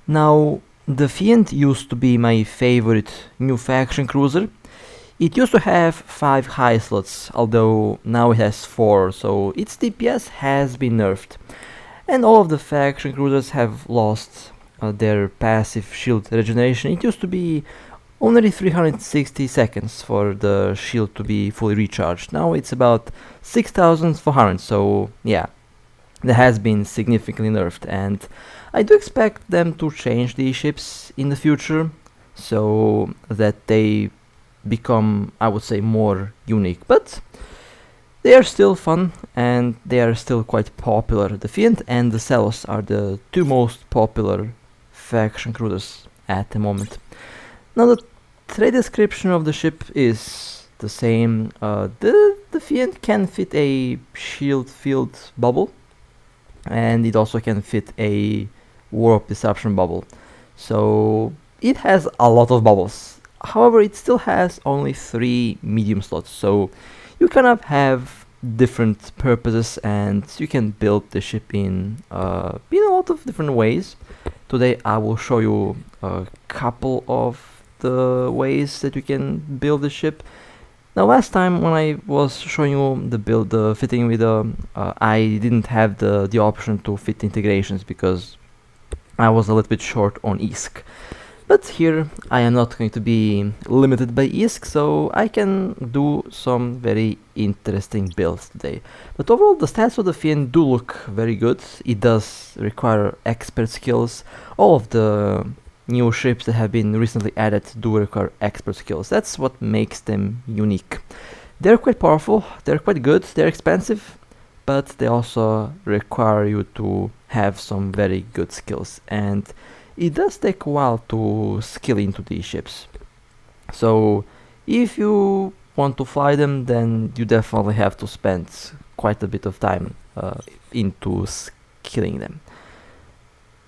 Now, the Fiend used to be my favorite new faction cruiser. It used to have 5 high slots, although now it has 4, so its DPS has been nerfed. And all of the faction cruisers have lost their passive shield regeneration. It used to be only 360 seconds for the shield to be fully recharged. Now it's about 6400, so yeah, that has been significantly nerfed, and I do expect them to change these ships in the future so that they become, I would say, more unique. But they are still fun and they are still quite popular. The Fiend and the Celos are the 2 most popular faction cruisers at the moment. Now the trade description of the ship is the same. The Fiend can fit a shield field bubble, and it also can fit a warp disruption bubble. So it has a lot of bubbles. However, it still has only 3 medium slots, so you kind of have different purposes and you can build the ship in a lot of different ways. Today I will show you a couple of the ways that you can build the ship. Now last time when I was showing you the build, the fitting with I didn't have the option to fit integrations because I was a little bit short on ISK. But here I am not going to be limited by ISK, so I can do some very interesting builds today. But overall the stats of the Fiend do look very good. It does require expert skills. All of the new ships that have been recently added do require expert skills. That's what makes them unique. They're quite powerful, they're quite good, they're expensive, but they also require you to have some very good skills, and it does take a while to skill into these ships. So if you want to fly them, then you definitely have to spend quite a bit of time into skilling them.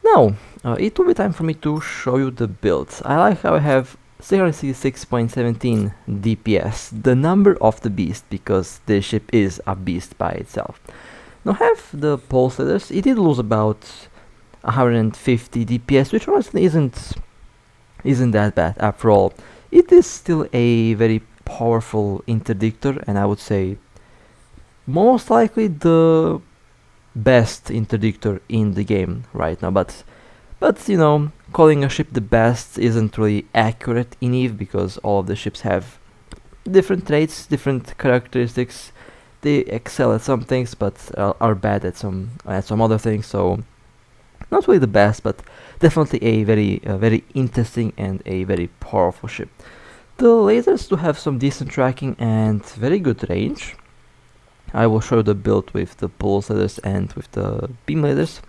Now, it will be time for me to show you the build. I like how I have 666.17 DPS, the number of the beast, because the ship is a beast by itself. Now I have the pulse leaders. It did lose about 150 DPS, which honestly isn't that bad after all. It is still a very powerful interdictor, and I would say most likely the best interdictor in the game right now. But you know, calling a ship the best isn't really accurate in EVE because all of the ships have different traits, different characteristics. They excel at some things, but are bad at some other things. So not really the best, but definitely a very interesting and a very powerful ship. The lasers do have some decent tracking and very good range. I will show you the build with the pulse lasers and with the beam lasers.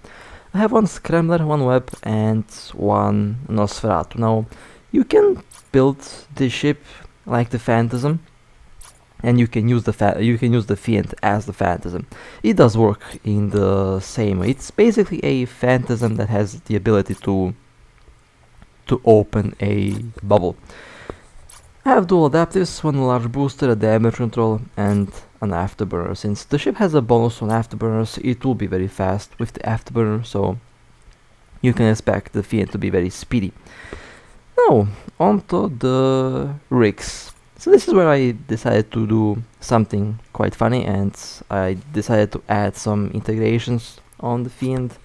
I have one scrambler, one web, and one Nosferatu. Now you can build the ship like the Phantasm, and you can use the Fiend as the Phantasm. It does work in the same way. It's basically a Phantasm that has the ability to open a bubble. I have dual adaptives, one large booster, a damage control, and an afterburner. Since the ship has a bonus on afterburners, it will be very fast with the afterburner, so you can expect the Fiend to be very speedy. Now, onto the rigs. So this is where I decided to do something quite funny, and I decided to add some integrations on the Fiend.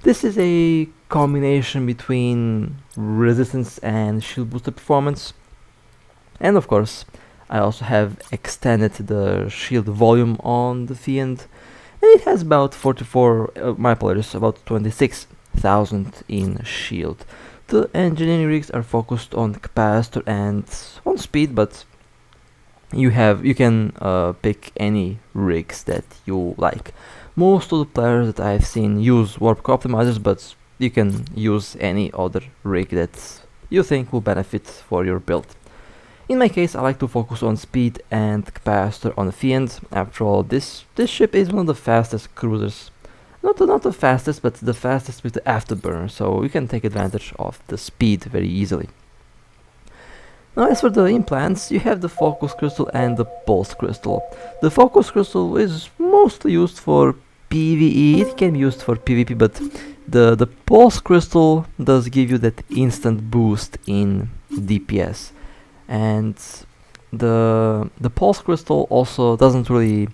This is a combination between resistance and shield booster performance. And of course, I also have extended the shield volume on the Fiend, and it has about 44, my apologies, about 26,000 in shield. The engineering rigs are focused on capacitor and on speed, but you can pick any rigs that you like. Most of the players that I've seen use warp core optimizers, but you can use any other rig that you think will benefit for your build. In my case, I like to focus on speed and capacitor on the Fiend. After all, this ship is one of the fastest cruisers. Not the fastest, but the fastest with the afterburner, so you can take advantage of the speed very easily. Now as for the implants, you have the focus crystal and the pulse crystal. The focus crystal is mostly used for PvE, it can be used for PvP, but The pulse crystal does give you that instant boost in DPS, and the pulse crystal also doesn't really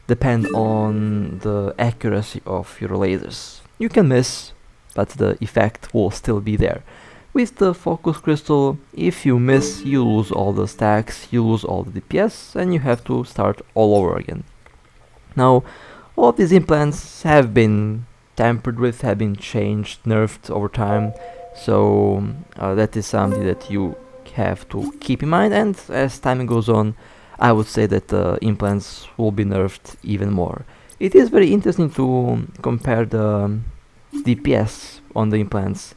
depend on the accuracy of your lasers. You can miss, but the effect will still be there. With the focus crystal, if you miss, you lose all the stacks, you lose all the DPS, and you have to start all over again. Now, all of these implants have been tampered with, have been changed, nerfed over time, so that is something that you have to keep in mind, and as time goes on, I would say that the implants will be nerfed even more. It is very interesting to compare the DPS on the implants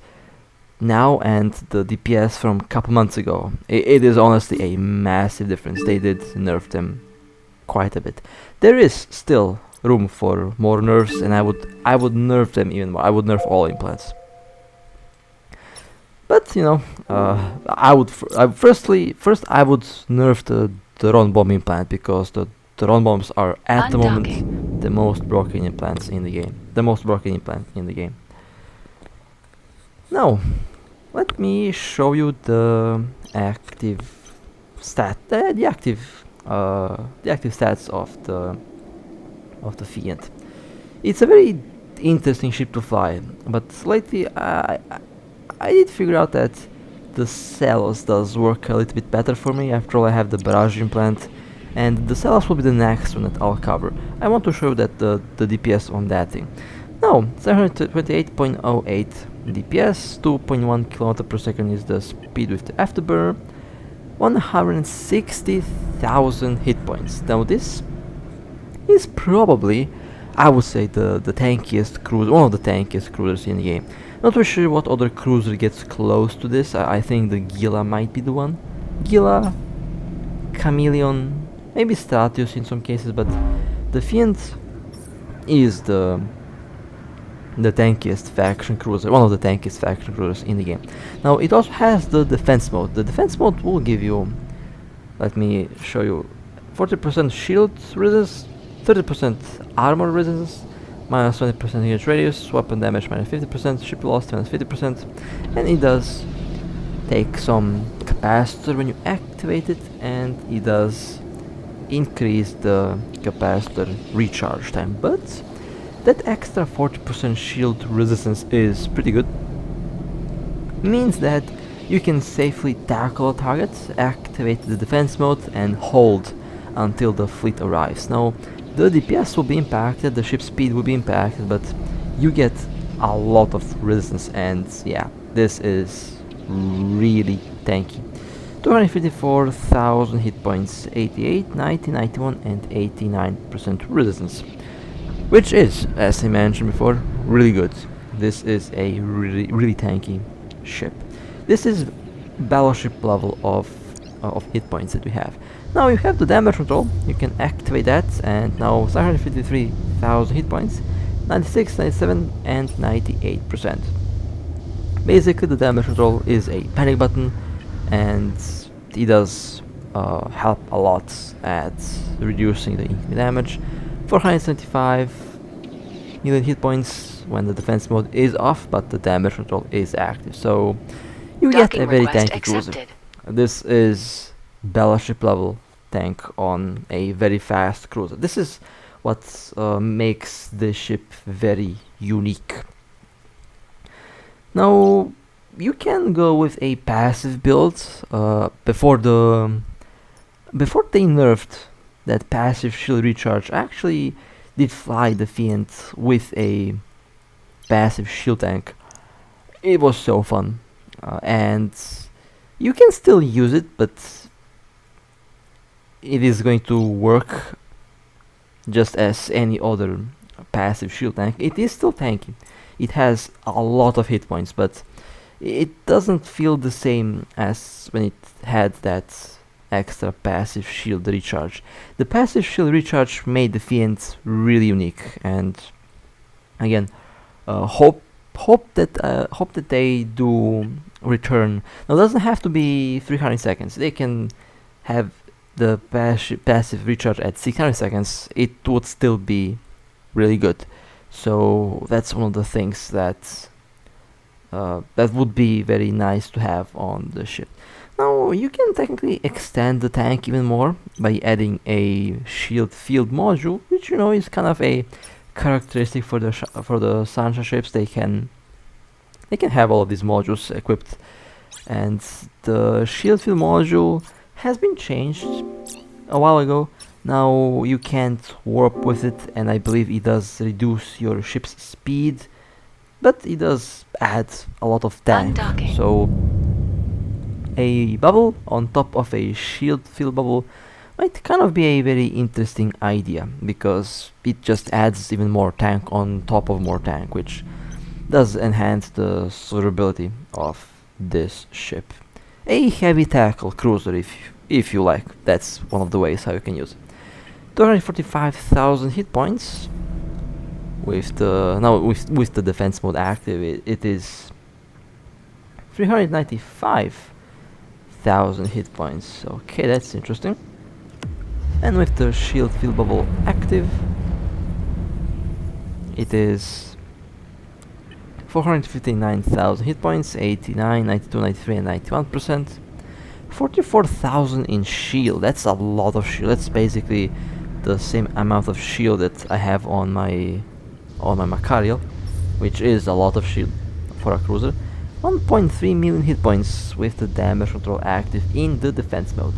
now and the DPS from a couple months ago. It is honestly a massive difference. They did nerf them quite a bit. There is still room for more nerfs, and I would nerf them even more. I would nerf all implants. But you know, first I would nerf the Ron Bomb implant, because the Ron Bombs are at the moment the most broken implants in the game. The most broken implant in the game. Now, let me show you the active the active stats of the Fiend. It's a very interesting ship to fly, but lately I did figure out that the Celos does work a little bit better for me. After all, I have the barrage implant, and the Celos will be the next one that I'll cover. I want to show you that the DPS on that thing. Now, 728.08 DPS, 2.1 km per second is the speed with the afterburn, 160,000 hit points. Now this is probably, I would say, the tankiest cruiser, one of the tankiest cruisers in the game. Not too sure what other cruiser gets close to this. I think the Gila might be the one. Gila, Chameleon, maybe Stratius in some cases, but the Fiend is the tankiest faction cruiser, one of the tankiest faction cruisers in the game. Now it also has the defense mode. The defense mode will give you, let me show you, 40% shield resistance, 30% armor resistance, minus 20% hit radius, weapon damage minus 50%, ship loss minus 50%, and it does take some capacitor when you activate it, and it does increase the capacitor recharge time, but that extra 40% shield resistance is pretty good. Means that you can safely tackle a target, activate the defense mode, and hold until the fleet arrives. Now, the DPS will be impacted, the ship speed will be impacted, but you get a lot of resistance, and yeah, this is really tanky. 254,000 hit points, 88, 90, 91, and 89% resistance, which is, as I mentioned before, really good. This is a really tanky ship. This is battleship level of hit points that we have. Now you have the damage control, you can activate that, and now 753,000 hit points, 96, 97, and 98%. Basically, the damage control is a panic button, and it does help a lot at reducing the incoming damage. 475 million hit points when the defense mode is off, but the damage control is active, so you get a very tanky cruiser. This is battleship level tank on a very fast cruiser. This is what makes the ship very unique. Now you can go with a passive build. Before they nerfed that passive shield recharge, I actually did fly the Fiend with a passive shield tank. It was so fun, and you can still use it, but it is going to work just as any other passive shield tank. It is still tanky. It has a lot of hit points, but it doesn't feel the same as when it had that extra passive shield recharge. The passive shield recharge made the Fiend really unique, and again, hope that they do return. Now, it doesn't have to be 300 seconds. They can have the passive recharge at 600 seconds. It would still be really good. So that's one of the things that that would be very nice to have on the ship. Now you can technically extend the tank even more by adding a shield field module, which is kind of a characteristic for the Sansha ships. They can have all of these modules equipped, and the shield field module has been changed a while ago. Now you can't warp with it, and I believe it does reduce your ship's speed, but it does add a lot of tank. So a bubble on top of a shield field bubble might kind of be a very interesting idea, because it just adds even more tank on top of more tank, which does enhance the survivability of this ship. A heavy tackle cruiser, if you like. That's one of the ways how you can use it. 245,000 hit points. With the defense mode active, it is 395,000 hit points. Okay, that's interesting. And with the shield field bubble active, it is 459,000 hit points, 89, 92, 93, and 91%. 44,000 in shield. That's a lot of shield. That's basically the same amount of shield that I have on my Macariel, which is a lot of shield for a cruiser. 1.3 million hit points with the damage control active in the defense mode.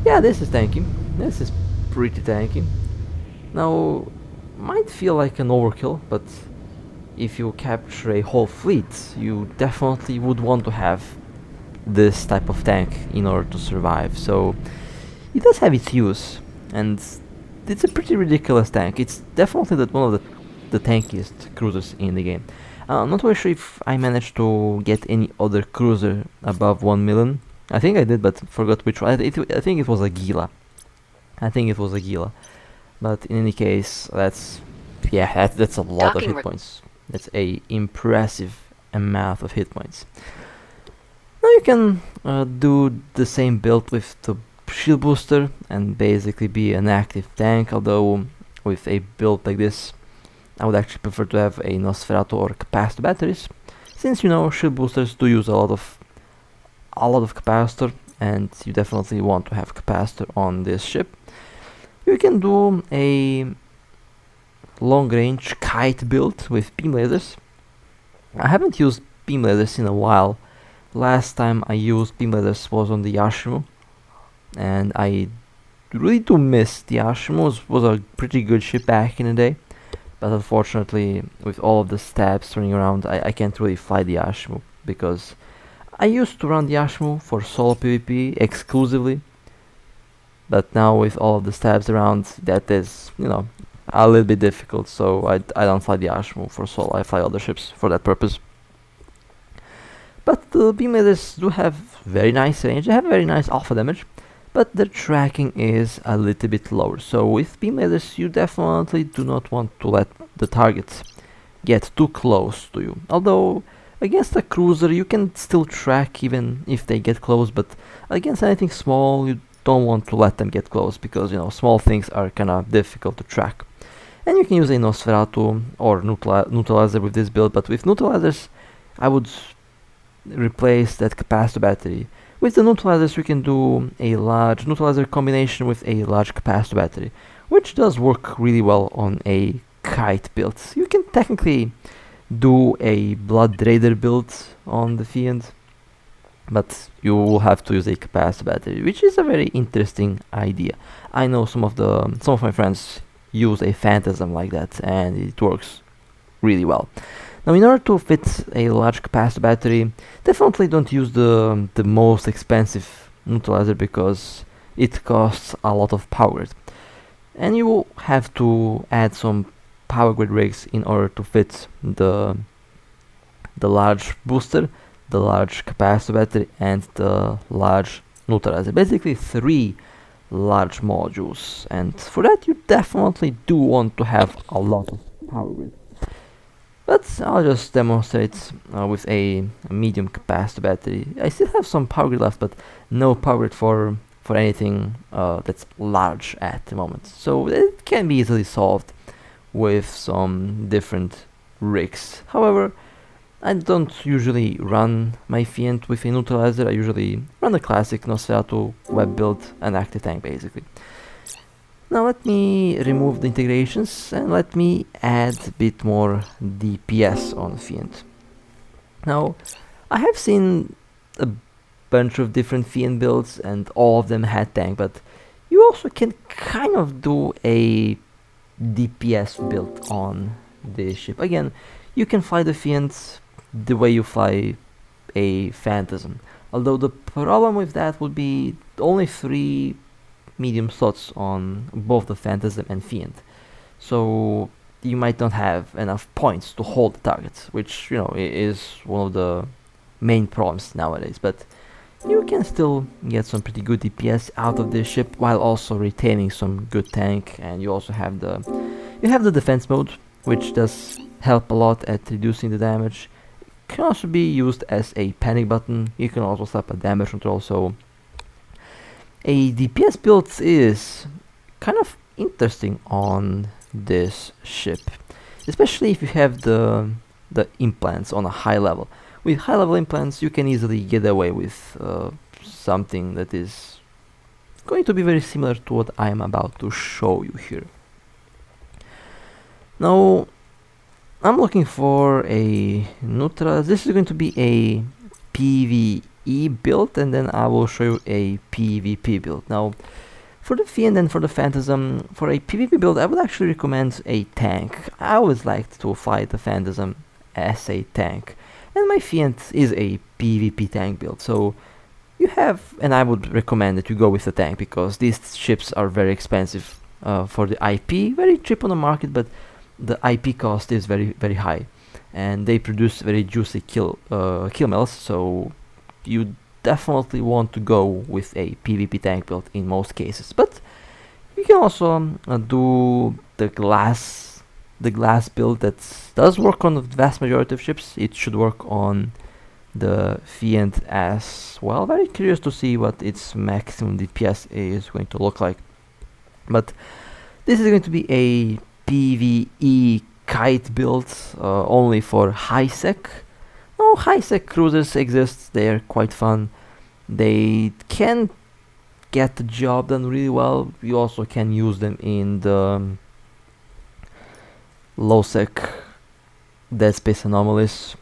Yeah, this is tanky. This is pretty tanky. Now, might feel like an overkill, but if you capture a whole fleet, you definitely would want to have this type of tank in order to survive. So it does have its use, and it's a pretty ridiculous tank. It's definitely one of the tankiest cruisers in the game. I'm not really sure if I managed to get any other cruiser above 1 million. I think I did, but forgot which one. I think it was a Gila. But in any case, that's a lot of hit points. That's a impressive amount of hit points. Now you can do the same build with the shield booster and basically be an active tank, although with a build like this I would actually prefer to have a Nosferatu or capacitor batteries, since shield boosters do use a lot of capacitor, and you definitely want to have capacitor on this ship. You can do a long range kite build with beam lasers. I haven't used beam lasers in a while. Last time I used beam lasers was on the Yashimu, and I really do miss the Yashimu. It was a pretty good ship back in the day, but unfortunately with all of the stabs running around, I can't really fly the Yashimu, because I used to run the Yashimu for solo PvP exclusively, but now with all of the stabs around, that is a little bit difficult, so I don't fly the Yashimu for solo. I fly other ships for that purpose. But the beam lasers do have very nice range. They have very nice alpha damage, but their tracking is a little bit lower. So with beam lasers, you definitely do not want to let the targets get too close to you. Although against a cruiser, you can still track even if they get close, but against anything small, you don't want to let them get close, because small things are kind of difficult to track. And you can use a Nosferatu or neutralizer with this build, but with neutralizers, I would replace that capacitor battery. With the neutralizers, we can do a large neutralizer combination with a large capacitor battery, which does work really well on a kite build. You can technically do a Blood Raider build on the Fiend, but you will have to use a capacitor battery, which is a very interesting idea. I know some of my friends use a Phantasm like that, and it works really well. Now, in order to fit a large capacitor battery, definitely don't use the most expensive neutralizer, because it costs a lot of power grid, and you will have to add some power grid rigs in order to fit the large booster, the large capacitor battery, and the large neutralizer. Basically 3 large modules, and for that you definitely do want to have a lot of power grid. But I'll just demonstrate with a medium capacitor battery. I still have some power grid left, but no power grid for anything that's large at the moment. So it can be easily solved with some different rigs. However, I don't usually run my Fiend with a neutralizer. I usually run the classic Nosferatu web build and active tank basically. Now let me remove the integrations and let me add a bit more DPS on Fiend. Now, I have seen a bunch of different Fiend builds and all of them had tank, but you also can kind of do a DPS build on this ship. Again, you can fly the Fiend the way you fly a Phantasm, although the problem with that would be only 3 medium slots on both the Phantasm and Fiend, so you might not have enough points to hold the target, which, you know, is one of the main problems nowadays. But you can still get some pretty good DPS out of this ship while also retaining some good tank, and you also have the defense mode, which does help a lot at reducing the damage. It can also be used as a panic button. You can also slap a damage control, so a DPS build is kind of interesting on this ship, especially if you have the implants on a high level. With high level implants you can easily get away with something that is going to be very similar to what I am about to show you here. Now I'm looking for a neutral. This is going to be a PvE build, and then I will show you a PvP build. Now for the Fiend and for the Phantasm, for a PvP build I would actually recommend a tank. I always liked to fight the Phantasm as a tank, and my Fiend is a PvP tank build, so you have, and I would recommend that you go with the tank, because these ships are very expensive for the IP, very cheap on the market, but the IP cost is very high, and they produce very juicy kill mills, so you definitely want to go with a PvP tank build in most cases. But you can also do the glass build that does work on the vast majority of ships. It should work on the Fiend as well. Very curious to see what its maximum DPS is going to look like. But this is going to be a PvE kite build only for high sec. No, high sec cruisers exist, they're quite fun. They can get the job done really well. You also can use them in the low sec dead space anomalies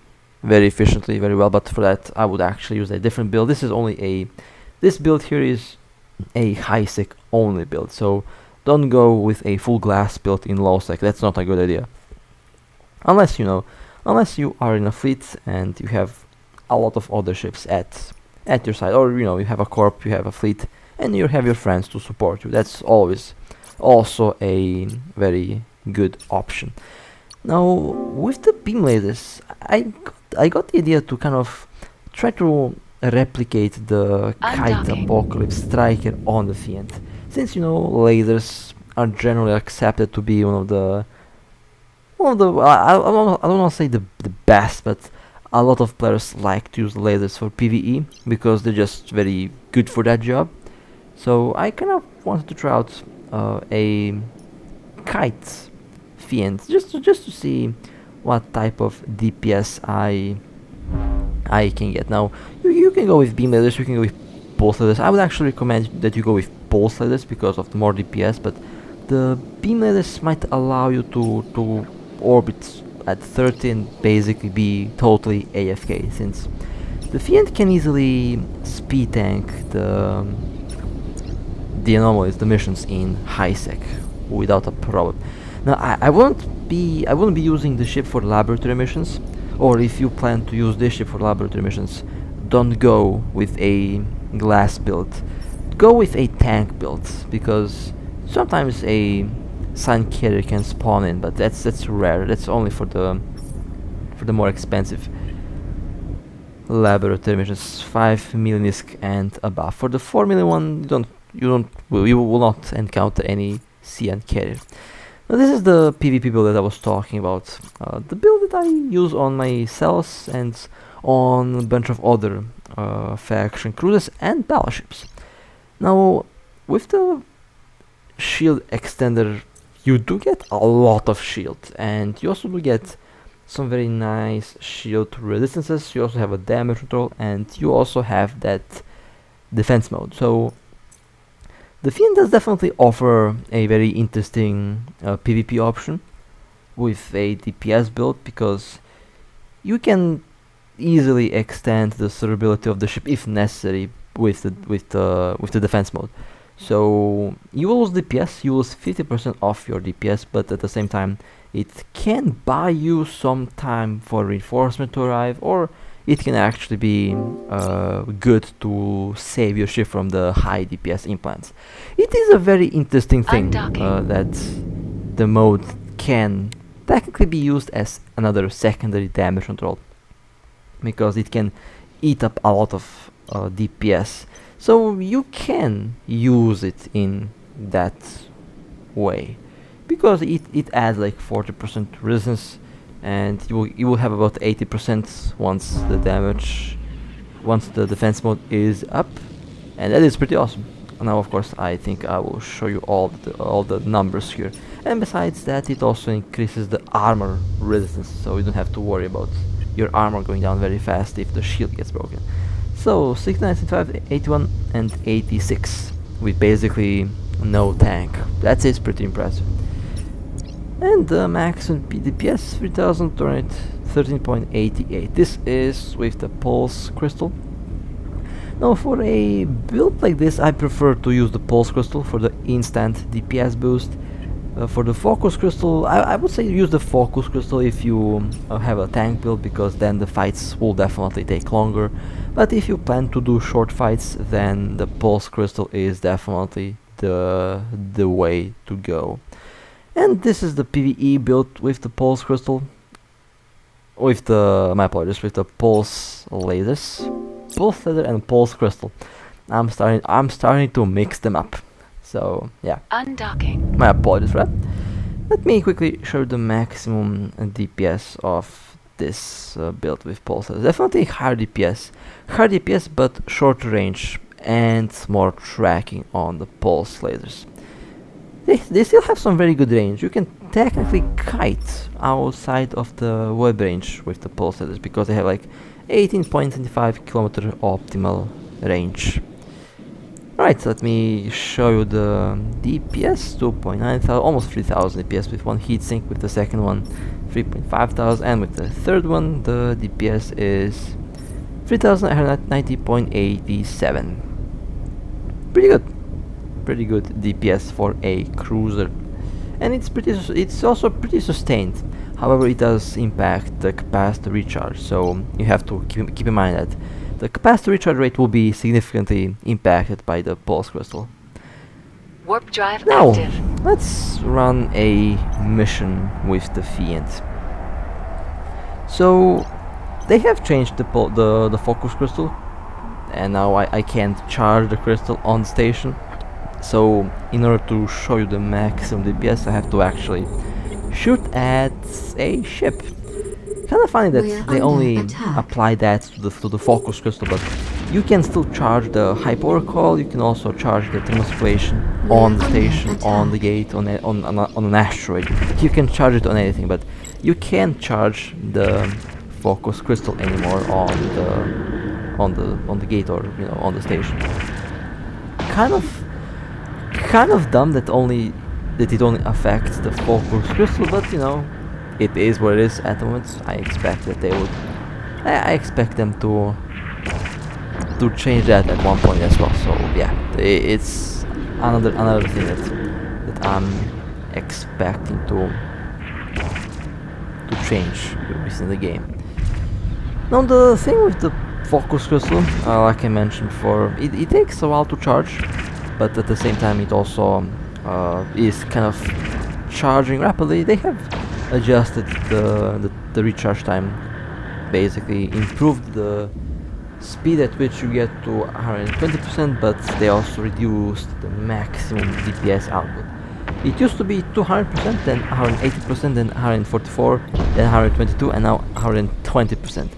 very efficiently, very well, but for that I would actually use a different build. This build here is a high sec only build, so don't go with a full glass build in low sec. That's not a good idea. Unless you are in a fleet and you have a lot of other ships at your side, or you have a corp, you have a fleet, and you have your friends to support you. That's always also a very good option. Now with the beam lasers, I got the idea to kind of try to replicate the Kite Apocalypse Striker on the Fiend, since lasers are generally accepted to be one of the I don't want to say the best, but a lot of players like to use lasers for PvE because they're just very good for that job. So I kind of wanted to try out a kite Fiend just to see what type of DPS I can get. Now you can go with beam lasers, you can go with pulse lasers. I would actually recommend that you go with pulse lasers because of the more DPS, but the beam lasers might allow you to orbit at 30 and basically be totally AFK, since the Fiend can easily speed tank the anomalies, the missions in high sec without a problem. Now I wouldn't be using the ship for laboratory missions, or if you plan to use this ship for laboratory missions, don't go with a glass build. Go with a tank build, because sometimes a sun carrier can spawn in, but that's rare. That's only for the more expensive laboratory missions, 5 million ISK and above. For the 4 million one, you will not encounter any CN carrier. Now this is the PvP build that I was talking about. The build that I use on my cells and on a bunch of other faction cruisers and battleships. Now with the shield extender you do get a lot of shield, and you also do get some very nice shield resistances. You also have a damage control, and you also have that defense mode. So the Fiend does definitely offer a very interesting PvP option with a DPS build, because you can easily extend the survivability of the ship if necessary with the defense mode. So you will lose DPS, you lose 50% off your DPS, but at the same time it can buy you some time for reinforcement to arrive, or it can actually be good to save your ship from the high DPS implants. It is a very interesting thing that the mode can technically be used as another secondary damage control, because it can eat up a lot of DPS. So you can use it in that way, because it adds like 40% resistance, and you will have about 80% once the defense mode is up, and that is pretty awesome. Now, of course, I think I will show you all the numbers here, and besides that, it also increases the armor resistance, so you don't have to worry about your armor going down very fast if the shield gets broken. So 69, 65, 81 and 86 with basically no tank. That is pretty impressive. And the maximum DPS 3213.88. This is with the pulse crystal. Now for a build like this, I prefer to use the pulse crystal for the instant DPS boost. For the focus crystal, I would say use the focus crystal if you have a tank build, because then the fights will definitely take longer. But if you plan to do short fights, then the pulse crystal is definitely the way to go. And this is the PvE build with the pulse crystal, with the with the pulse lasers, pulse laser and pulse crystal. I'm starting to mix them up. So yeah, undocking. My apologies for that. Let me quickly show you the maximum DPS of this build with pulse lasers. Definitely higher DPS, but short range and more tracking on the pulse lasers. They still have some very good range. You can technically kite outside of the web range with the pulse lasers, because they have like 18.25 kilometer optimal range. Right, let me show you the DPS, 2.9 almost 3000 DPS with one heatsink, with the second one 3.5 and with the third one the DPS is 3890.87. Pretty good DPS for a cruiser, and it's also pretty sustained. However, it does impact the capacity recharge, so you have to keep in mind that the capacity recharge rate will be significantly impacted by the pulse crystal. Warp drive now, active. Let's run a mission with the Fiend. So they have changed the focus crystal, and now I can't charge the crystal on the station. So in order to show you the maximum DPS, I have to actually shoot at a ship. Kind of funny that they only apply that to the focus crystal, but you can still charge the high power call. You can also charge the thermostation on the station, on the gate, on an asteroid. You can charge it on anything, but you can't charge the focus crystal anymore on the gate, or on the station. Kind of dumb that it only affects the focus crystal, but it is what it is at the moment. I expect that I expect them to change that at one point as well. So yeah, it's another thing that I'm expecting to change within the game. Now the thing with the focus crystal, like I mentioned before, it takes a while to charge, but at the same time it also is kind of charging rapidly. They have adjusted the recharge time, basically improved the speed at which you get to 120%, but they also reduced the maximum DPS output. It used to be 200%, then 180%, then 144, then 122, and now 120%.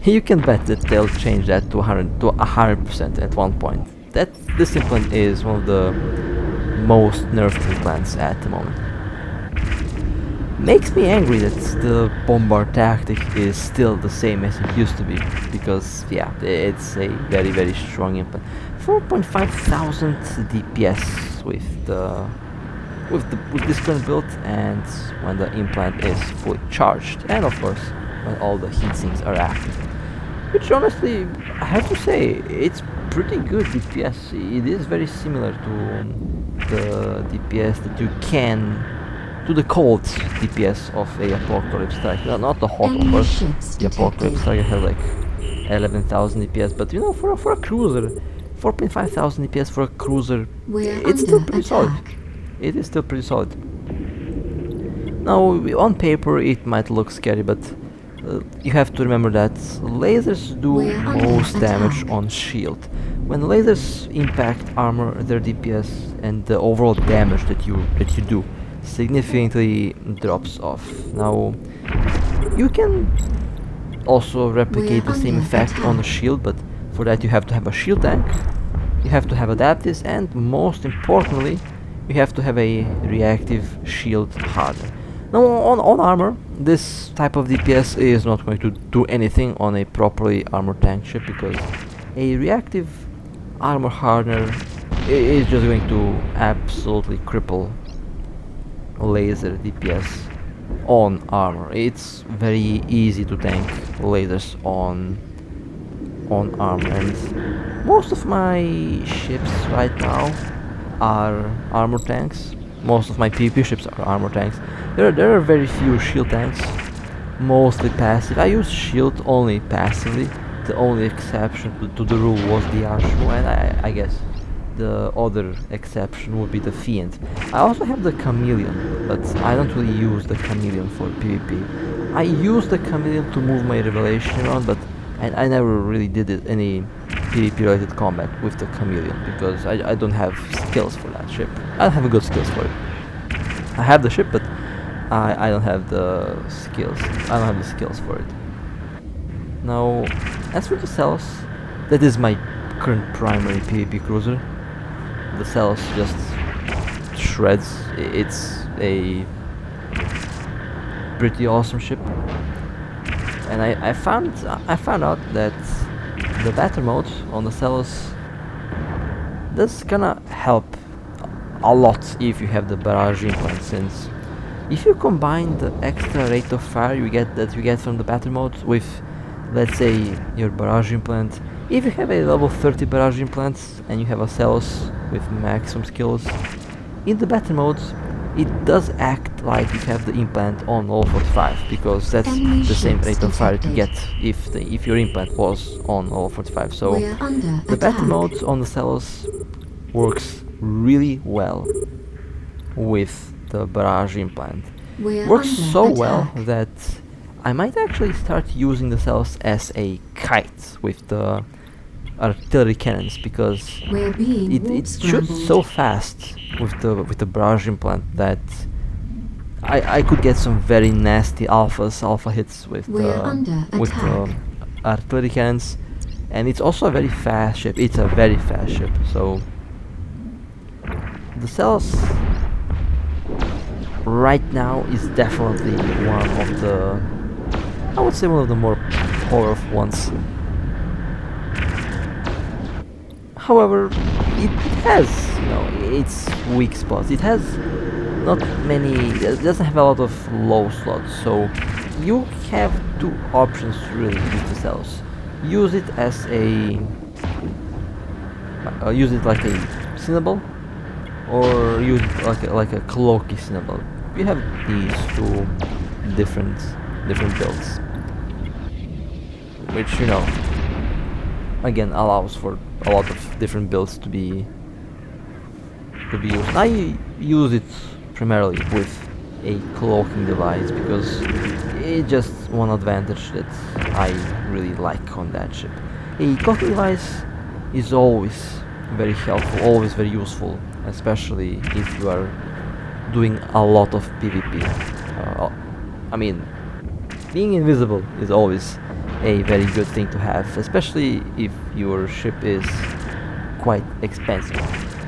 You can bet that they'll change that to 100% at one point. This implant is one of the most nerfed implants at the moment. Makes me angry that the bombard tactic is still the same as it used to be, because yeah, it's a very strong implant. 4,500 DPS with this current build, and when the implant is fully charged, and of course when all the heat sinks are active. Which honestly, I have to say, it's pretty good DPS. It is very similar to the DPS that you can, to the cold DPS of a Apocalypse Strike. No, not the hot, of course. The Apocalypse Strike has like 11,000 DPS, but you know, for a cruiser, 4,500 DPS for a cruiser, it's still pretty solid. It is still pretty solid. Now, on paper, it might look scary, but you have to remember that lasers do most damage on shield. When lasers impact armor, their DPS and the overall damage that you do significantly drops off. Now, you can also replicate the same effect on the shield, but for that you have to have a shield tank, you have to have adaptives, and most importantly, you have to have a reactive shield hardener. Now, on armor, this type of DPS is not going to do anything on a properly armored tank ship, because a reactive armor hardener is just going to absolutely cripple laser DPS on armor. It's very easy to tank lasers on armor, and most of my ships right now are armor tanks. Most of my PvP ships are armor tanks. There are very few shield tanks, mostly passive. I use shield only passively. The only exception to the rule was the Ashmo, and I guess the other exception would be the Fiend. I also have the Chameleon, but I don't really use the Chameleon for PvP. I use the Chameleon to move my Revelation around, but I never really did any PvP related combat with the Chameleon, because I don't have skills for that ship. I don't have good skills for it. I have the ship, but I don't have the skills. I don't have the skills for it. Now, as for the Celos, that is my current primary PvP cruiser. The Celos just shreds. It's a pretty awesome ship, and I found out that the battle mode on the Celos does gonna help a lot if you have the barrage implant, since if you combine the extra rate of fire you get from the battle mode with, let's say, your barrage implant. If you have a level 30 barrage implant and you have a Celos with maximum skills, in the battle mode it does act like you have the implant on level 45, because that's the same rate of fire you get if your implant was on level 45. So the battle mode on the Celos works really well with the barrage implant. Works so well that I might actually start using the Celos as a kite with the artillery cannons, because it shoots so fast with the barrage implant that I could get some very nasty alpha hits with the artillery cannons, and it's also a very fast ship. It's a very fast ship, so the Celos right now is definitely one of the, I would say, one of the more powerful ones. However, it has, its weak spots. It has not many, it doesn't have a lot of low slots, so you have two options really with the Celos. Use it as a, use it like a Cinnaball, or use it like a Cloaky Cinnaball. You have these two different builds, which again allows for a lot of different builds to be used. I use it primarily with a cloaking device because it's just one advantage that I really like on that ship. A cloaking device is always very helpful, always very useful, especially if you are doing a lot of PvP. I mean, being invisible is always a very good thing to have, especially if your ship is quite expensive.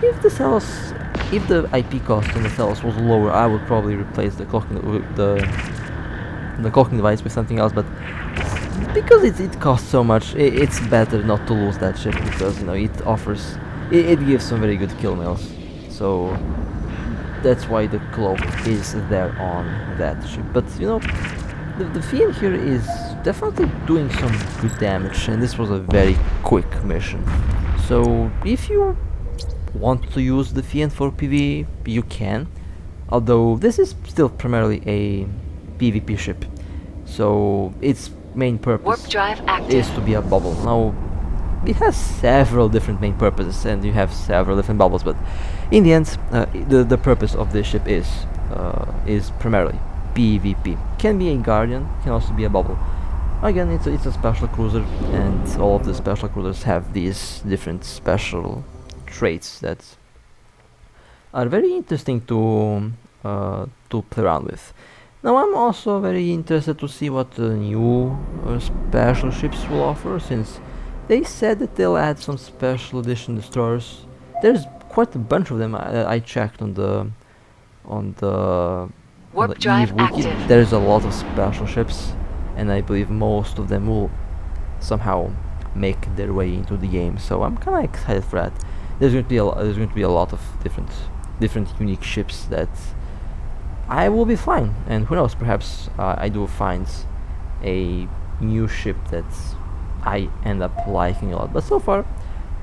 If the Celos if the IP cost on the cells was lower, I would probably replace the clocking device with something else. But because it costs so much, it's better not to lose that ship, because you know it gives some very good kill mails. So that's why the cloak is there on that ship. But you know, the Fiend here is definitely doing some good damage, and this was a very quick mission. So if you want to use the Fiend for PvE, you can, although this is still primarily a PvP ship, so its main Warp purpose drive active. is to be a bubble. Now, it has several different main purposes, and you have several different bubbles, but in the end, the purpose of this ship is primarily PvP. Can be a guardian, can also be a bubble. Again, it's a special cruiser, and all of the special cruisers have these different special traits that are very interesting to play around with. Now I'm also very interested to see what the new special ships will offer, since they said that they'll add some special edition destroyers. There's quite a bunch of them. I checked on the Warp drive EVE wiki. active. There's a lot of special ships, and I believe most of them will somehow make their way into the game. So I'm kind of excited for that. There's going to be a lot of different unique ships that I will be fine, and who knows, perhaps I do find a new ship that I end up liking a lot. But so far,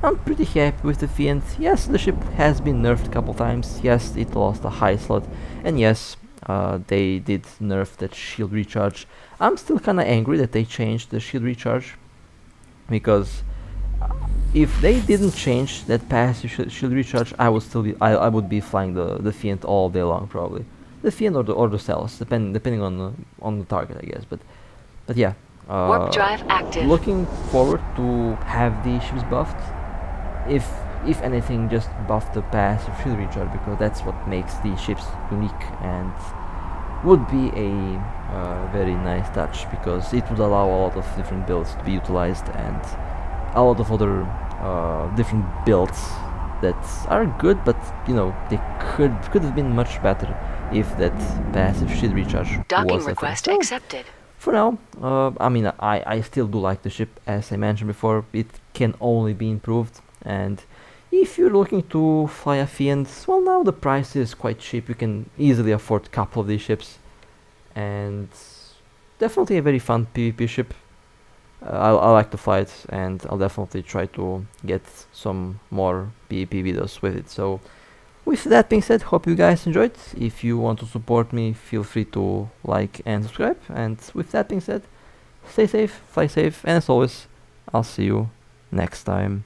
I'm pretty happy with the Fiend. Yes, the ship has been nerfed a couple times. Yes, it lost a high slot, and yes, they did nerf that shield recharge. I'm still kinda angry that they changed the shield recharge, because if they didn't change that passive shield recharge, I would be flying the Fiend all day long, probably. The Fiend or the cells, depending on the target, I guess. But yeah. Warp drive active. Looking forward to have these ships buffed. If anything, just buff the passive shield recharge, because that's what makes these ships unique, and would be a very nice touch, because it would allow a lot of different builds to be utilized, and a lot of other different builds that are good, but you know, they could have been much better if that passive shield recharge Docking was a thing. request So, accepted. for now, I mean, I still do like the ship. As I mentioned before, it can only be improved, and if you're looking to fly a Fiend, well, now the price is quite cheap. You can easily afford a couple of these ships, and definitely a very fun PvP ship. I like to fly it, and I'll definitely try to get some more PvP videos with it. So with that being said, hope you guys enjoyed. If you want to support me, feel free to like and subscribe. And with that being said, stay safe, fly safe, and as always, I'll see you next time.